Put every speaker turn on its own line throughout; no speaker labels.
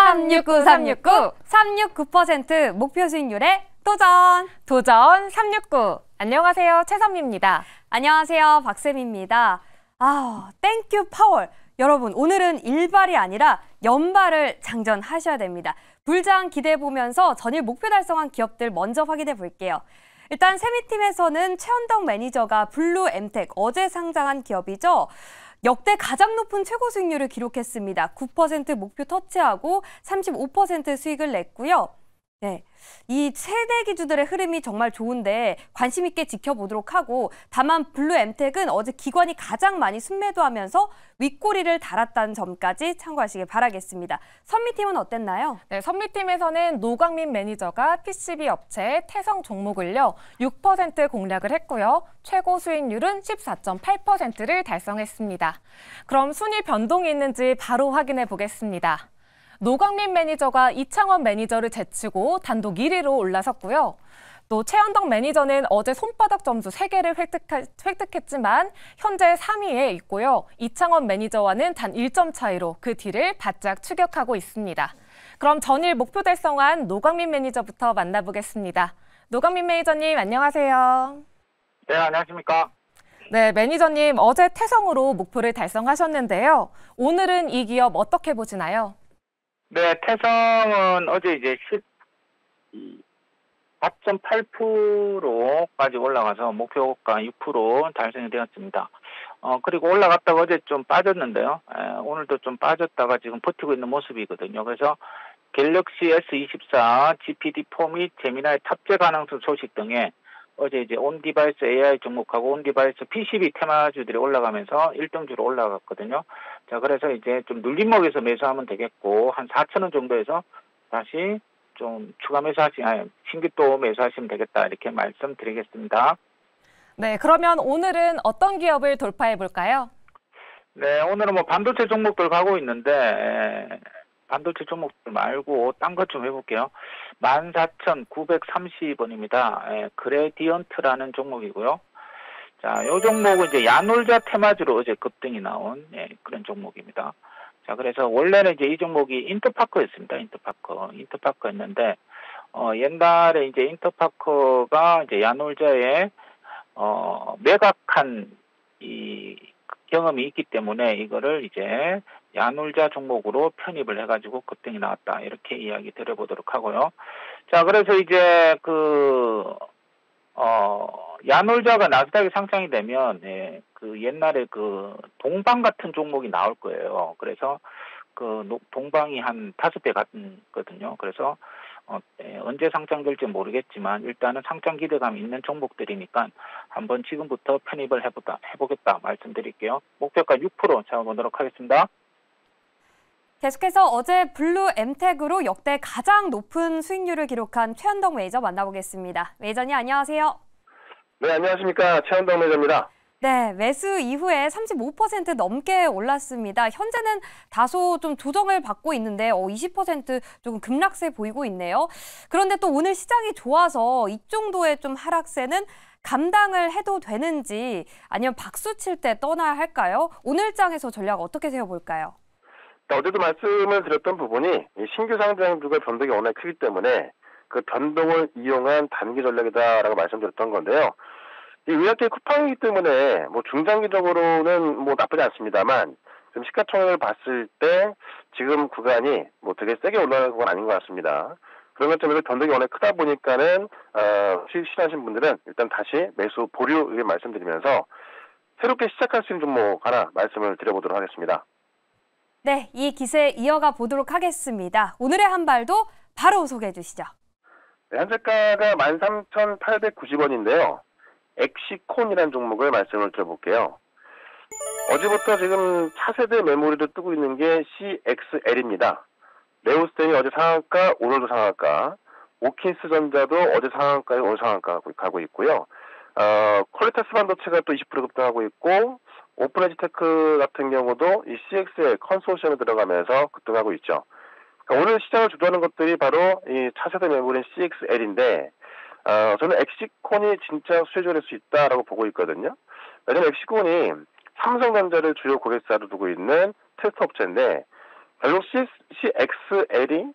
369, 369, 369% 목표 수익률에 도전 369. 안녕하세요, 최선미입니다.
안녕하세요, 박쌤입니다. 땡큐 파월. 여러분, 오늘은 일발이 아니라 연발을 장전하셔야 됩니다. 불장 기대해 보면서 전일 목표 달성한 기업들 먼저 확인해 볼게요. 일단 세미팀에서는 최현덕 매니저가 블루엠텍, 어제 상장한 기업이죠. 역대 가장 높은 최고 수익률을 기록했습니다. 9% 목표 터치하고 35% 수익을 냈고요. 네, 이 세대 기주들의 흐름이 정말 좋은데 관심 있게 지켜보도록 하고, 다만 블루엠텍은 어제 기관이 가장 많이 순매도하면서 윗꼬리를 달았다는 점까지 참고하시길 바라겠습니다. 선미팀은 어땠나요?
네, 선미팀에서는 노광민 매니저가 PCB 업체 태성 종목을요 6% 공략을 했고요. 최고 수익률은 14.8%를 달성했습니다. 그럼 순위 변동이 있는지 바로 확인해 보겠습니다. 노광민 매니저가 이창원 매니저를 제치고 단독 1위로 올라섰고요. 또 최현덕 매니저는 어제 손바닥 점수 3개를 획득했지만 현재 3위에 있고요. 이창원 매니저와는 단 1점 차이로 그 뒤를 바짝 추격하고 있습니다. 그럼 전일 목표 달성한 노광민 매니저부터 만나보겠습니다. 노광민 매니저님, 안녕하세요.
네, 안녕하십니까.
네, 매니저님, 어제 태성으로 목표를 달성하셨는데요. 오늘은 이 기업 어떻게 보시나요?
네, 태성은 어제 이제 4.8%까지 올라가서 목표가 6% 달성이 되었습니다. 그리고 올라갔다가 어제 좀 빠졌는데요. 오늘도 좀 빠졌다가 지금 버티고 있는 모습이거든요. 그래서 갤럭시 S24, GPD4 및 제미나이 탑재 가능성 소식 등에 어제 이제 온디바이스 AI 종목하고 온디바이스 PCB 테마주들이 올라가면서 1등주로 올라갔거든요. 자, 그래서 이제 좀 눌림목에서 매수하면 되겠고, 한 4,000원 정도에서 다시 좀 추가 신규 또 매수하시면 되겠다, 이렇게 말씀드리겠습니다.
네, 그러면 오늘은 어떤 기업을 돌파해 볼까요?
네, 오늘은 뭐 반도체 종목들 가고 있는데, 반도체 종목들 말고 딴 것 좀 해볼게요. 14,930원입니다. 그레디언트라는 종목이고요. 자, 요 종목은 이제 야놀자 테마주로 어제 급등이 나온 그런 종목입니다. 자, 그래서 원래는 이제 이 종목이 인터파커였습니다. 인터파커였는데, 옛날에 이제 인터파커가 이제 야놀자에 매각한 이 경험이 있기 때문에 이거를 이제 야놀자 종목으로 편입을 해가지고 급등이 나왔다, 이렇게 이야기 드려보도록 하고요. 자, 그래서 이제 야놀자가 나스닥에 상장이 되면 그 옛날에 그 동방 같은 종목이 나올 거예요. 그래서 그 동방이 한 5배 같거든요. 그래서 언제 상장될지 모르겠지만 일단은 상장 기대감이 있는 종목들이니까 한번 지금부터 편입을 해보겠다 말씀드릴게요. 목표가 6% 잡아보도록 하겠습니다.
계속해서 어제 블루엠텍으로 역대 가장 높은 수익률을 기록한 최현덕 매니저 만나보겠습니다. 매니저님, 안녕하세요.
네, 안녕하십니까. 최현덕 매니저입니다.
네, 매수 이후에 35% 넘게 올랐습니다. 현재는 다소 좀 조정을 받고 있는데 20% 조금 급락세 보이고 있네요. 그런데 또 오늘 시장이 좋아서 이 정도의 좀 하락세는 감당을 해도 되는지, 아니면 박수 칠 때 떠나야 할까요? 오늘 장에서 전략 어떻게 세워볼까요?
어제도 말씀을 드렸던 부분이 신규 상장주가 변동이 워낙 크기 때문에 그 변동을 이용한 단기 전략이다라고 말씀드렸던 건데요. 이 의학계 쿠팡이기 때문에 뭐 중장기적으로는 뭐 나쁘지 않습니다만, 좀 시가총액을 봤을 때 지금 구간이 뭐 되게 세게 올라가는 건 아닌 것 같습니다. 그런 것점에서 변동이 워낙 크다 보니까는 수익 실하신 분들은 일단 다시 매수 보류, 이렇게 말씀드리면서 새롭게 시작할 수 있는 종목 하나 말씀을 드려보도록 하겠습니다.
네, 이 기세 이어가 보도록 하겠습니다. 오늘의 한 발도 바로 소개해 주시죠.
네, 현재가가 13,890원인데요. 엑시콘이라는 종목을 말씀을 드려볼게요. 어제부터 지금 차세대 메모리를 뜨고 있는 게 CXL입니다. 네오스템이 어제 상한가, 오늘도 상한가, 오킨스전자도 어제 상한가에 오늘 상한가 가고 있고요. 퀄리타스 반도체가 또 20% 급등하고 있고, 오픈에지테크 같은 경우도 이 CXL 컨소시엄에 들어가면서 급등하고 있죠. 그러니까 오늘 시장을 주도하는 것들이 바로 이 차세대 메모리인 CXL인데, 저는 엑시콘이 진짜 수혜주일 수 있다라고 보고 있거든요. 왜냐면 엑시콘이 삼성전자를 주요 고객사로 두고 있는 테스트 업체인데, 갤럭시 CXL이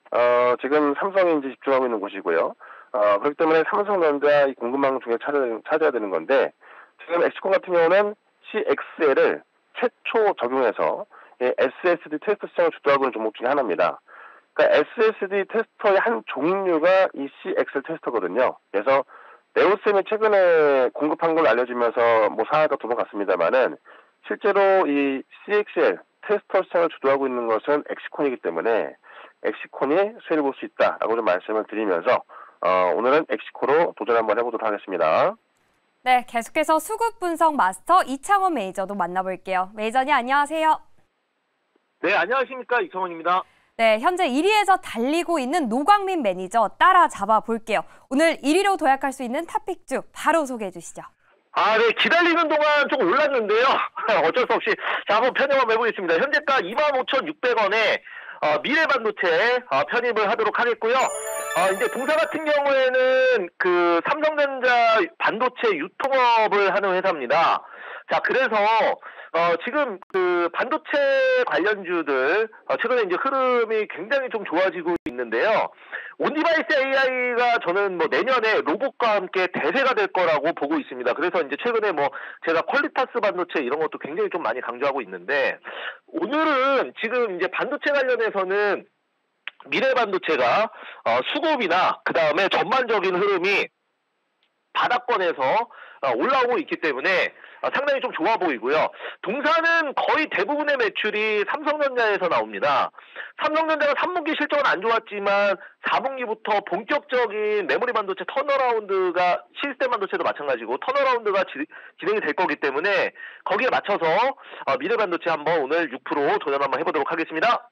지금 삼성이 이제 집중하고 있는 곳이고요. 그렇기 때문에 삼성전자 이 공급망 중에 찾아야 되는 건데 지금 엑시콘 같은 경우는 CXL을 최초 적용해서 SSD 테스터 시장을 주도하고 있는 종목 중에 하나입니다. 그러니까 SSD 테스터의 한 종류가 이 CXL 테스터거든요. 그래서 네오셈이 최근에 공급한 걸로 알려지면서 뭐 상하가 두 번 갔습니다만은 실제로 이 CXL 테스터 시장을 주도하고 있는 것은 엑시콘이기 때문에 엑시콘이 수혜를 볼 수 있다라고 좀 말씀을 드리면서 오늘은 엑시콘으로 도전 한번 해보도록 하겠습니다.
네, 계속해서 수급 분석 마스터 이창원 매니저도 만나볼게요. 매니저님 안녕하세요.
네, 안녕하십니까. 이창원입니다.
네, 현재 1위에서 달리고 있는 노광민 매니저 따라잡아 볼게요. 오늘 1위로 도약할 수 있는 탑픽주 바로 소개해 주시죠.
네, 기다리는 동안 조금 올랐는데요. 어쩔 수 없이 자, 한번 편입 한번 해보겠습니다. 현재가 25,600원에 미래반도체 편입을 하도록 하겠고요. 이제 동사 같은 경우에는 그 삼성전자 반도체 유통업을 하는 회사입니다. 자, 그래서 지금 그 반도체 관련주들 최근에 이제 흐름이 굉장히 좀 좋아지고 있는데요. 온디바이스 AI가 저는 뭐 내년에 로봇과 함께 대세가 될 거라고 보고 있습니다. 그래서 이제 최근에 뭐 제가 퀄리타스 반도체 이런 것도 굉장히 좀 많이 강조하고 있는데 오늘은 지금 이제 반도체 관련해서는 미래반도체가 수급이나 그 다음에 전반적인 흐름이 바닥권에서 올라오고 있기 때문에 상당히 좀 좋아 보이고요. 동사는 거의 대부분의 매출이 삼성전자에서 나옵니다. 삼성전자가 3분기 실적은 안 좋았지만 4분기부터 본격적인 메모리 반도체 턴어라운드가 시스템 반도체도 마찬가지고 턴어라운드가 진행이 될 거기 때문에 거기에 맞춰서 미래 반도체 한번 오늘 6% 도전 한번 해보도록 하겠습니다.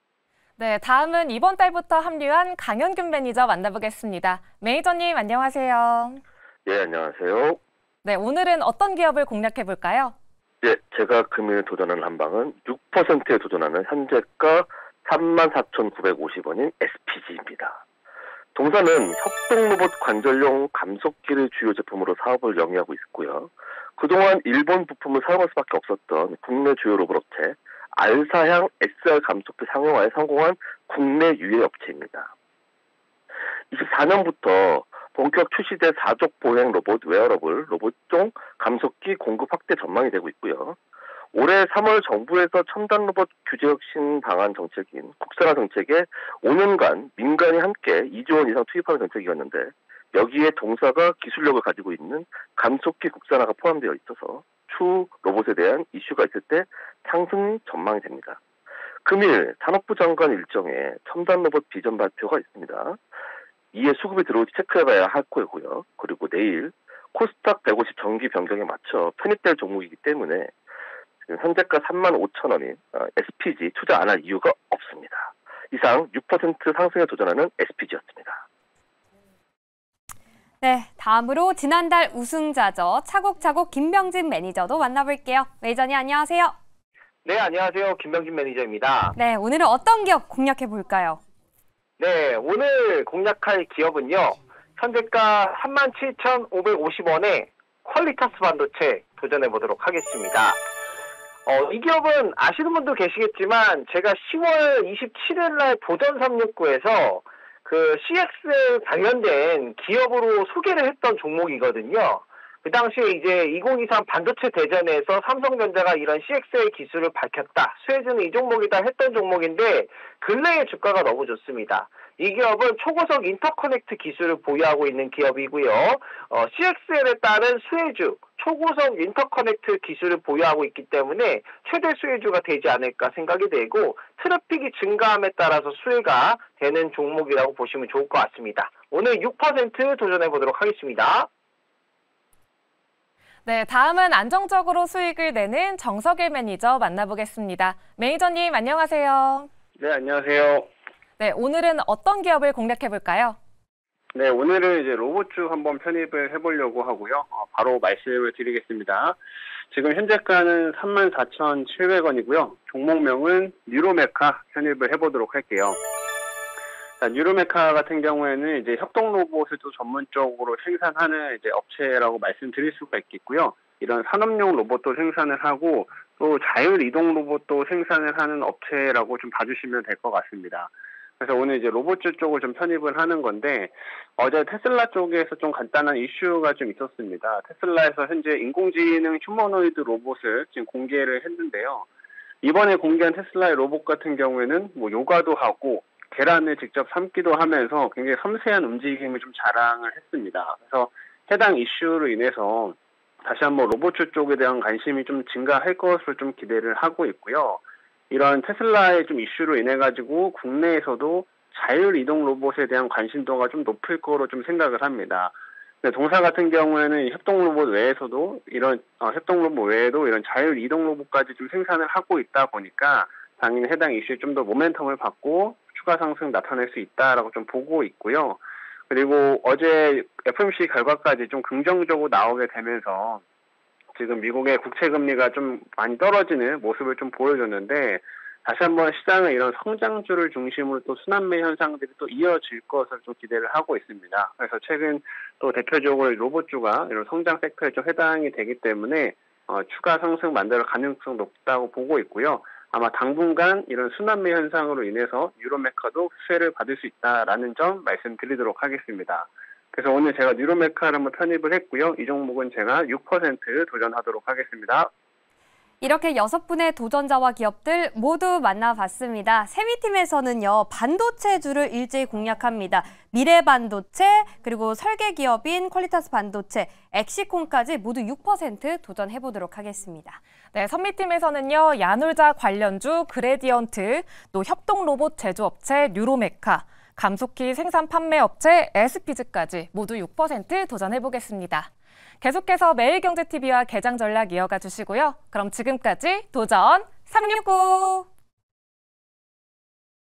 네, 다음은 이번 달부터 합류한 강현균 매니저 만나보겠습니다. 매니저님 안녕하세요.
예, 안녕하세요.
네, 오늘은 어떤 기업을 공략해 볼까요?
예, 제가 금일 도전하는 한방은 6%에 도전하는 현재가 34,950원인 SPG입니다. 동사는 협동로봇 관절용 감속기를 주요 제품으로 사업을 영위하고 있고요. 그동안 일본 부품을 사용할 수밖에 없었던 국내 주요 로봇 업체 알사향 SR 감속기 상용화에 성공한 국내 유일 업체입니다. 24년부터 본격 출시된 4족 보행 로봇 웨어러블 로봇종 감속기 공급 확대 전망이 되고 있고요. 올해 3월 정부에서 첨단 로봇 규제 혁신 방안 정책인 국산화 정책에 5년간 민간이 함께 2조 원 이상 투입하는 정책이었는데 여기에 동사가 기술력을 가지고 있는 감속기 국산화가 포함되어 있어서 추후 로봇에 대한 이슈가 있을 때 상승 전망이 됩니다. 금일 산업부 장관 일정에 첨단 로봇 비전 발표가 있습니다. 이에 수급이 들어올지 체크해봐야 할 거고요. 그리고 내일 코스닥 150 정기 변경에 맞춰 편입될 종목이기 때문에 지금 현재가 35,000원인 SPG 투자 안 할 이유가 없습니다. 이상 6% 상승에 도전하는 SPG였습니다.
네, 다음으로 지난달 우승자죠. 차곡차곡 김병진 매니저도 만나볼게요. 매니저님 안녕하세요.
네, 안녕하세요. 김병진 매니저입니다.
네, 오늘은 어떤 기업 공략해 볼까요?
네, 오늘 공략할 기업은요. 현재가 37,550원에 퀄리타스 반도체 도전해 보도록 하겠습니다. 이 기업은 아시는 분도 계시겠지만 제가 10월 27일 날 보전 369에서 그 CXL 관련된 기업으로 소개를 했던 종목이거든요. 그 당시에 이제 2023 반도체 대전에서 삼성전자가 이런 CXL 기술을 밝혔다. 수혜주는 이 종목이다 했던 종목인데 근래의 주가가 너무 좋습니다. 이 기업은 초고속 인터커넥트 기술을 보유하고 있는 기업이고요. CXL에 따른 수혜주, 초고속 인터커넥트 기술을 보유하고 있기 때문에 최대 수혜주가 되지 않을까 생각이 되고 트래픽이 증가함에 따라서 수혜가 되는 종목이라고 보시면 좋을 것 같습니다. 오늘 6% 도전해 보도록 하겠습니다.
네, 다음은 안정적으로 수익을 내는 정석일 매니저 만나보겠습니다. 매니저님 안녕하세요.
네, 안녕하세요.
네, 오늘은 어떤 기업을 공략해 볼까요?
네, 오늘은 이제 로봇주 한번 편입을 해보려고 하고요. 바로 말씀을 드리겠습니다. 지금 현재가는 34,700원이고요. 종목명은 뉴로메카 편입을 해보도록 할게요. 자, 뉴로메카 같은 경우에는 이제 협동 로봇을 또 전문적으로 생산하는 이제 업체라고 말씀드릴 수가 있겠고요. 이런 산업용 로봇도 생산을 하고 또 자율 이동 로봇도 생산을 하는 업체라고 좀 봐주시면 될 것 같습니다. 그래서 오늘 이제 로봇주 쪽을 좀 편입을 하는 건데, 어제 테슬라 쪽에서 좀 간단한 이슈가 좀 있었습니다. 테슬라에서 현재 인공지능 휴머노이드 로봇을 지금 공개를 했는데요. 이번에 공개한 테슬라의 로봇 같은 경우에는 뭐 요가도 하고 계란을 직접 삶기도 하면서 굉장히 섬세한 움직임을 좀 자랑을 했습니다. 그래서 해당 이슈로 인해서 다시 한번 로봇주 쪽에 대한 관심이 좀 증가할 것으로 좀 기대를 하고 있고요. 이런 테슬라의 좀 이슈로 인해 가지고 국내에서도 자율 이동 로봇에 대한 관심도가 좀 높을 거로 좀 생각을 합니다. 동사 같은 경우에는 협동 로봇 외에서도 이런 협동 로봇 외에도 이런 자율 이동 로봇까지 좀 생산을 하고 있다 보니까 당연히 해당 이슈에 좀 더 모멘텀을 받고 추가 상승 나타낼 수 있다라고 좀 보고 있고요. 그리고 어제 FOMC 결과까지 좀 긍정적으로 나오게 되면서 지금 미국의 국채 금리가 좀 많이 떨어지는 모습을 좀 보여줬는데, 다시 한번 시장은 이런 성장주를 중심으로 또 순환매 현상들이 또 이어질 것을 좀 기대를 하고 있습니다. 그래서 최근 또 대표적으로 로봇주가 이런 성장 섹터에 좀 해당이 되기 때문에 추가 상승 만들 가능성 높다고 보고 있고요. 아마 당분간 이런 순환매 현상으로 인해서 뉴로메카도 수혜를 받을 수 있다라는 점 말씀드리도록 하겠습니다. 그래서 오늘 제가 뉴로메카를 한번 편입을 했고요. 이 종목은 제가 6% 도전하도록 하겠습니다.
이렇게 6분의 도전자와 기업들 모두 만나봤습니다. 세미팀에서는요, 반도체주를 일제히 공략합니다. 미래반도체, 그리고 설계기업인 퀄리타스 반도체, 엑시콘까지 모두 6% 도전해보도록 하겠습니다.
네, 선미팀에서는요, 야놀자 관련주 그레디언트, 또 협동로봇 제조업체 뉴로메카, 감속기 생산 판매 업체 에스피즈까지 모두 6% 도전해보겠습니다. 계속해서 매일경제TV와 개장 전략 이어가 주시고요. 그럼 지금까지 도전 369!